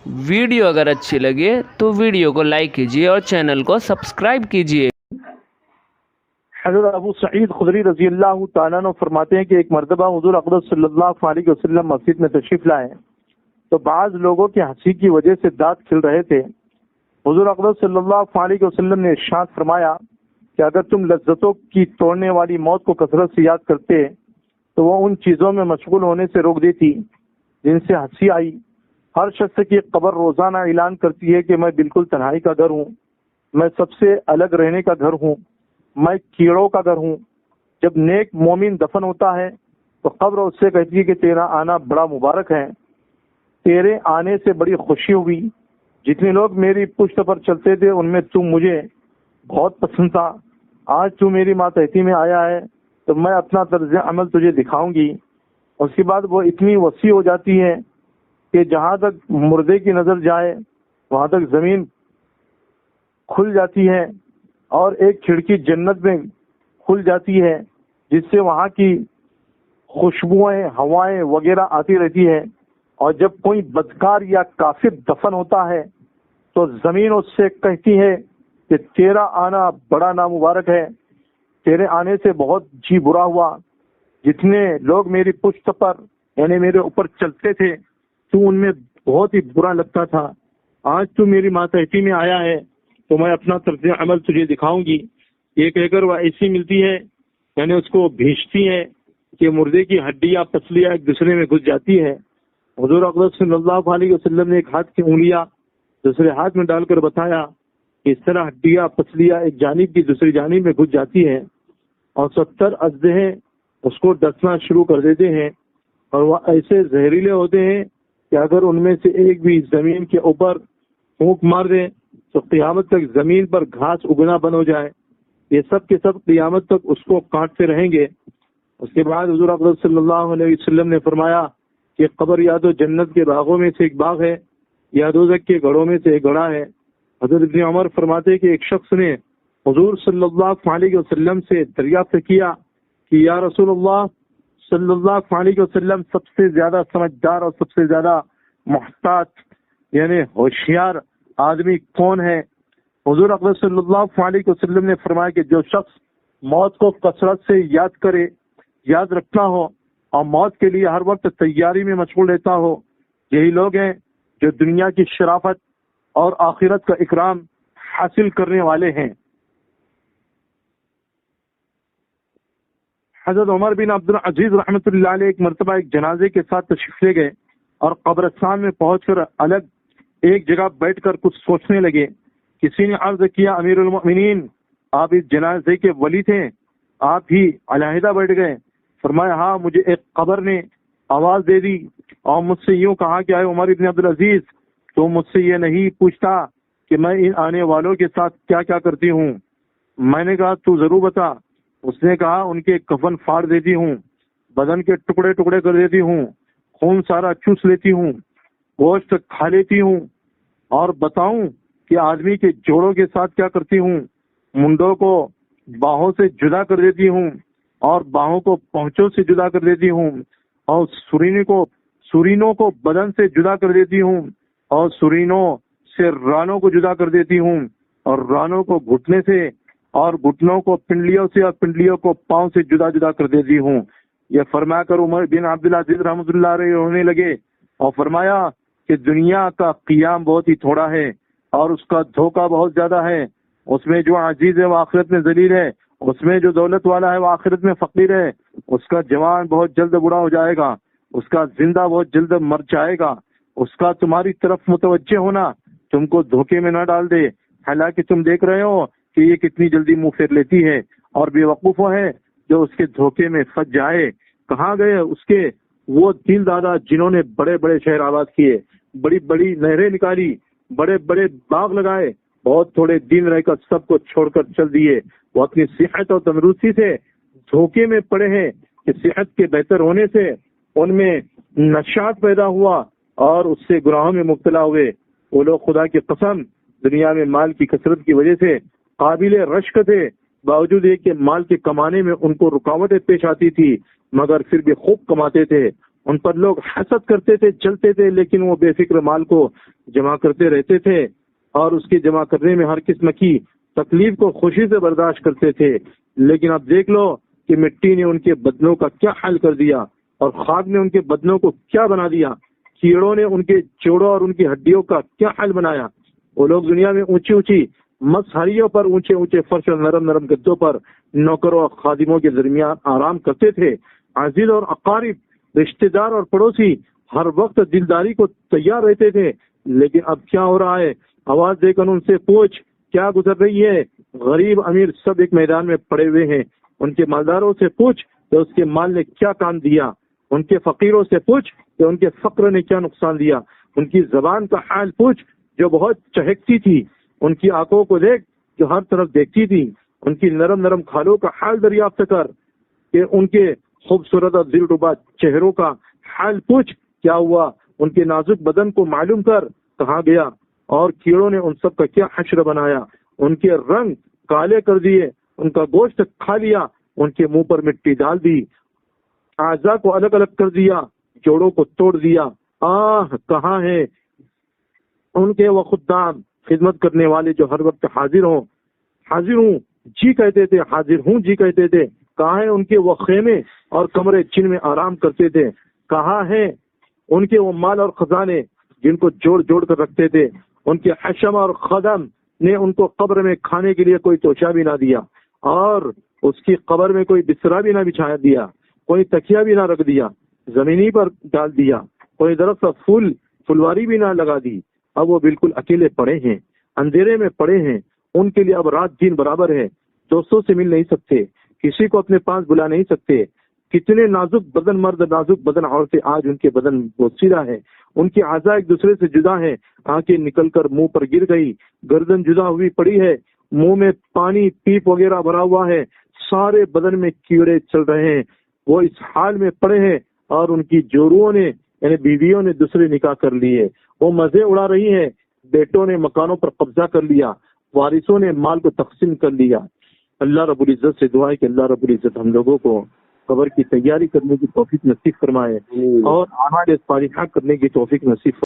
Video अगर अच्छी लगे तो वीडियो को लाइक कीजिए और चैनल को सब्सक्राइब कीजिए। हज़रत अबू सईद खुदरी रज़ी अल्लाह तआला अन्हु फरमाते हैं कि एक मरतबा हुज़ूर अक़दस सल्लल्लाहु अलैहि वसल्लम मस्जिद में तशरीफ लाए तो बाज़ लोगों की हंसी की वजह से दांत खिल रहे थे। हुज़ूर अक़दस सल्लल्लाहु अलैहि वसल्लम ने इरशाद फरमाया कि अगर तुम लज्जतों की तोड़ने वाली मौत को कसरत से याद करते तो वो उन चीज़ों में मशगूल होने से रोक देती जिनसे हंसी आई। हर शख्स की कब्र रोजाना ऐलान करती है कि मैं बिल्कुल तन्हाई का घर हूँ, मैं सबसे अलग रहने का घर हूँ, मैं कीड़ों का घर हूँ। जब नेक मोमिन दफन होता है तो कब्र उससे कहती है कि तेरा आना बड़ा मुबारक है, तेरे आने से बड़ी खुशी हुई। जितने लोग मेरी पुश्त पर चलते थे उनमें तू मुझे बहुत पसंद था। आज तू मेरी मातहती में आया है तो मैं अपना तर्ज अमल तुझे दिखाऊंगी। उसके बाद वो इतनी वसी हो जाती है कि जहाँ तक मुर्दे की नजर जाए वहां तक जमीन खुल जाती है और एक खिड़की जन्नत में खुल जाती है जिससे वहां की खुशबुएं हवाएं वगैरह आती रहती है। और जब कोई बदकार या काफिर दफन होता है तो जमीन उससे कहती है कि तेरा आना बड़ा नामुबारक है, तेरे आने से बहुत जी बुरा हुआ। जितने लोग मेरी पुश्त पर यानी मेरे ऊपर चलते थे तू उनमें बहुत ही बुरा लगता था। आज तू मेरी मातहती में आया है तो मैं अपना तर्ज अमल तुझे दिखाऊंगी। ये कहकर वह ऐसी मिलती है यानी उसको भेजती है कि मुर्दे की हड्डियां पसलियां एक दूसरे में घुस जाती है। हुजूर अक़दस सल्लल्लाहु अलैहि वसल्लम ने एक हाथ की उंगलियां दूसरे हाथ में डालकर बताया कि इस तरह हड्डियां पसलियां एक जानिब की दूसरी जानिब में घुस जाती है और 70 अजदहे उसको डसना शुरू कर देते हैं और वह ऐसे जहरीले होते हैं कि अगर उनमें से एक भी जमीन के ऊपर फूंक मार दे तो क़यामत तक जमीन पर घास उगना बंद हो जाए। ये सब के सब क़यामत तक उसको काटते रहेंगे। उसके बाद हुज़ूर अक़दस सल्लल्लाहु अलैहि वसल्लम ने फरमाया कि कब्र या तो जन्नत के बागों में से एक बाग है या दोज़ख के घड़ों में से एक घड़ा है। हज़रत इब्न उमर फरमाते हैं कि एक शख्स ने हुज़ूर सल्लल्लाहु अलैहि वसल्लम से दरियाफ्त किया कि या रसूलल्लाह सल्लल्लाहु अलैहि वसल्लम सबसे ज्यादा समझदार और सबसे ज्यादा मुहतात यानी होशियार आदमी कौन है? हुजूर अक़दस सल्लल्लाहु अलैहि वसल्लम ने फरमाया कि जो शख्स मौत को कसरत से याद करे, याद रखना हो और मौत के लिए हर वक्त तैयारी में मशगूल रहता हो, यही लोग हैं जो दुनिया की शराफत और आखिरत का इकराम हासिल करने वाले हैं। हजरत उमर बिन अब्दुल अजीज रहमतुल्लाह अलैह एक मरतबा एक जनाजे के साथ तशरीफ ले गए और कब्रिस्तान में पहुंचकर अलग एक जगह बैठकर कुछ सोचने लगे। किसी ने अर्ज किया, अमीरुल मोमिनीन, आप इस जनाजे के वली थे, आप ही अलहदा बैठ गए? फरमाया, हाँ, मुझे एक कब्र ने आवाज दे दी और मुझसे यूं कहा कि आए उमर इब्न अब्दुल अजीज, तो मुझसे ये नहीं पूछता कि मैं इन आने वालों के साथ क्या क्या करती हूँ। मैंने कहा, तू जरूर बता। उसने कहा, उनके कफन फाड़ देती हूँ, बदन के टुकड़े टुकड़े कर देती हूँ, खून सारा चूस लेती हूँ, गोश्त खा लेती हूँ। और बताऊं कि आदमी के जोड़ों के साथ क्या करती हूँ? मुंडों को बाहों से जुदा कर देती हूँ और बाहों को पहुंचों से जुदा कर देती हूँ और सुरीनों को बदन से जुदा कर देती हूँ और सुरीनों से रानों को जुदा कर देती हूँ और रानों को घुटने से और घुटनों को पिंडलियों से और पिंडलियों को पांव से जुदा जुदा कर देती हूँ। यह फरमाकर उमर बिन अब्दुल अजीज रहमतुल्लाह अलैह रोने लगे और फरमाया कि दुनिया का क़ियाम बहुत ही थोड़ा है और उसका धोखा बहुत ज्यादा है। उसमें जो अजीज है वो आखिरत में जलील है, उसमें जो दौलत वाला है वो आखिरत में फकीर है। उसका जवान बहुत जल्द बूढ़ा हो जाएगा, उसका जिंदा बहुत जल्द मर जाएगा। उसका तुम्हारी तरफ मुतवज्जे होना तुमको धोखे में न डाल दे, हालांकि तुम देख रहे हो कि ये कितनी जल्दी मुंह फेर लेती है, और बेवकूफों है जो उसके धोखे में फंस जाए। कहाँ गए उसके वो दिल दादा जिन्होंने बड़े बड़े शहर आबाद किए, बड़ी बड़ी नहरें निकाली, बड़े बड़े बाग लगाए, बहुत थोड़े दिन रहकर सबको छोड़कर चल दिए। वो अपनी सेहत और तंदुरुस्ती से धोखे में पड़े हैं कि सेहत के बेहतर होने से उनमें नशात पैदा हुआ और उससे गुनाहों में मुब्तला हुए। वो लोग खुदा की कसम दुनिया में माल की कसरत की वजह से काबिल रश्क थे, बावजूद ये कि माल के कमाने में उनको रुकावटें पेश आती थी, मगर फिर भी खूब कमाते थे। ان پر لوگ حسد کرتے تھے، جلتے تھے، لیکن وہ بے فکر مال کو جمع کرتے رہتے تھے اور اس کے جمع کرنے میں ہر قسم کی تکلیف کو خوشی سے برداشت کرتے تھے۔ لیکن اب دیکھ لو کہ مٹی نے ان کے بدنوں کا کیا حال کر دیا اور خاک نے ان کے بدنوں کو کیا بنا دیا، کیڑوں نے ان کے جوڑوں اور ان کی ہڈیوں کا کیا حال بنایا۔ وہ لوگ دنیا میں اونچی اونچی مسہریوں پر، اونچے اونچے فرش اور نرم نرم گدوں پر نوکروں اور خادموں کے درمیان آرام کرتے تھے۔ عزیز اور اقارب، رشتہ دار اور پڑوسی ہر وقت دلداری کو تیار رہتے تھے۔ لیکن اب کیا ہو رہا ہے؟ آواز دے کر ان سے پوچھ کیا گزر رہی ہے۔ غریب امیر سب ایک میدان میں پڑے ہوئے ہیں۔ ان کے مالداروں سے پوچھ کہ اس کے مال نے کیا کام دیا، ان کے فقیروں سے پوچھ کہ ان کے فقر نے کیا نقصان دیا، ان کی زبان کا حال پوچھ جو بہت چہکتی تھی، ان کی آنکھوں کو دیکھ جو ہر طرف دیکھتی تھی، ان کی نرم نرم کھالوں کا حال دریافت کر کہ ان کے خوبصورت اور دلربا چہروں کا حال پوچھ کیا ہوا، ان کے نازک بدن کو معلوم کر کہاں گیا، اور کیڑوں نے ان سب کا کیا حشر بنایا، ان کے رنگ کالے کر دیے، ان کا گوشت کھا لیا، ان کے منہ پر مٹی ڈال دی، اعضاء کو الگ الگ کر دیا، جوڑوں کو توڑ دیا۔ کہاں ہے ان کے وہ خدام، خدمت کرنے والے جو ہر وقت حاضر ہوں جی کہتے تھے، حاضر ہوں جی کہتے تھے۔ کہاں ہیں ان کے وہ خیمے اور کمرے جن میں آرام کرتے تھے؟ کہاں ہیں ان کے وہ مال اور خزانے جن کو جوڑ جوڑ کر رکھتے تھے؟ ان کے حشم اور خدم نے ان کو قبر میں کھانے کے لیے کوئی توشہ بھی نہ دیا، اور اس کی قبر میں کوئی بسترا بھی نہ بچھایا دیا، کوئی تکیہ بھی نہ رکھ دیا، زمینی پر ڈال دیا، کوئی درخت پھلواری بھی نہ لگا دی۔ اب وہ بالکل اکیلے پڑے ہیں، اندھیرے میں پڑے ہیں۔ ان کے لیے اب رات دن برابر ہے، دوستوں سے مل نہیں سکتے، کسی کو اپنے پاس بلا نہیں سکتے۔ کتنے نازک بدن مرد، نازک بدن عورتیں آج ان کے بدن بوسیدہ ہے، ان کے اعضاء ایک دوسرے سے جدا ہیں، آنکھیں نکل کر منہ پر گر گئی، گردن جدا ہوئی پڑی ہے، منہ میں پانی پیپ وغیرہ بھرا ہوا ہے، سارے بدن میں کیڑے چل رہے ہیں۔ وہ اس حال میں پڑے ہیں اور ان کی جوروؤں نے یعنی بیویوں نے دوسرے نکاح کر لیے، وہ مزے اڑا رہی ہیں، بیٹوں نے مکانوں پر قبضہ کر لیا، وارثوں نے مال کو تقسیم کر لیا۔ اللہ رب العزت سے دعا ہے کہ اللہ رب العزت ہم لوگوں کو قبر کی تیاری کرنے کی توفیق نصیب فرمائے اور اعمال صالحہ کرنے کی توفیق نصیب فرمائے۔